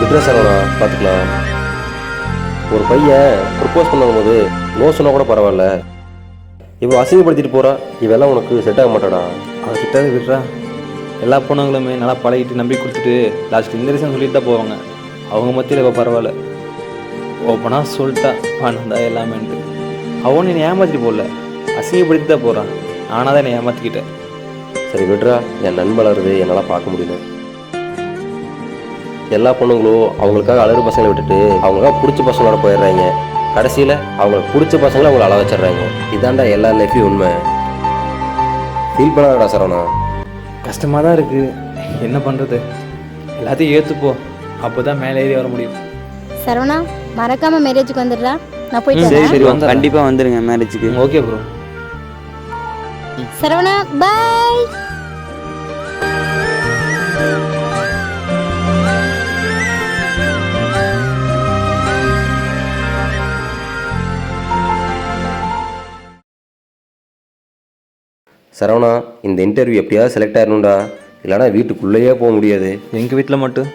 விட்ற சரவணா, பார்த்துக்கலாம். ஒரு பையன் ப்ரப்போஸ் பண்ணும்போது நோ சொன்னால் கூட பரவாயில்ல, இவன் அசிங்கப்படுத்திட்டு போகிறா, இவெல்லாம் உனக்கு செட் ஆக மாட்டாடா. அவன் கிட்டாது விட்றா. எல்லா பொண்ணுங்களுமே நல்லா பழகிட்டு நம்பி கொடுத்துட்டு லாஸ்ட் இந்த ரீசன் சொல்லிட்டு தான் போவாங்க. அவங்க மத்தியில் இப்போ பரவாயில்ல, ஓப்பனாக சொல்லிட்டா பணம் தான் எல்லாமேன்ட்டு. அவனு என்னை ஏமாற்றிட்டு போடல, அசிங்கப்படுத்தி தான் போகிறான். நானாக தான் என்னை ஏமாற்றிக்கிட்டேன். சரி விட்றா, என் நண்பலருது என்னால் பார்க்க முடியல. எல்லா பொண்ணுங்களும் அவங்களுக்காக அழகு பசங்களை விட்டுட்டு அவங்களுக்காக பிடிச்ச பசங்களோட போயிடுறாங்க. கடைசியில் அவங்களுக்கு பிடிச்ச பசங்களை அவங்கள அழ வச்சிடுறாங்க. இதாண்டா எல்லா லைஃப்லையும் உண்மை. ஃபீல் பண்ணாதடா சரவணா. கஷ்டமாக தான் இருக்குது, என்ன பண்ணுறது? எல்லாத்தையும் ஏற்றுப்போ, அப்போ தான் மேலே ஏறி வர முடியும். சரவணா, மறக்காம மேரேஜுக்கு வந்துடுறா. நான் போயிட்டு சரி வரேன். சரி வந்துடுறேன். கண்டிப்பாக வந்துடுங்க மேரேஜுக்கு. Okay bro. Saravana bye. Saravana, இந்த இன்டர்வியூ எப்படியாவது செலக்ட் ஆயிடணும்டா, இல்லைனா வீட்டுக்குள்ளேயே போக முடியாது. எங்கள் வீட்டில் மட்டும்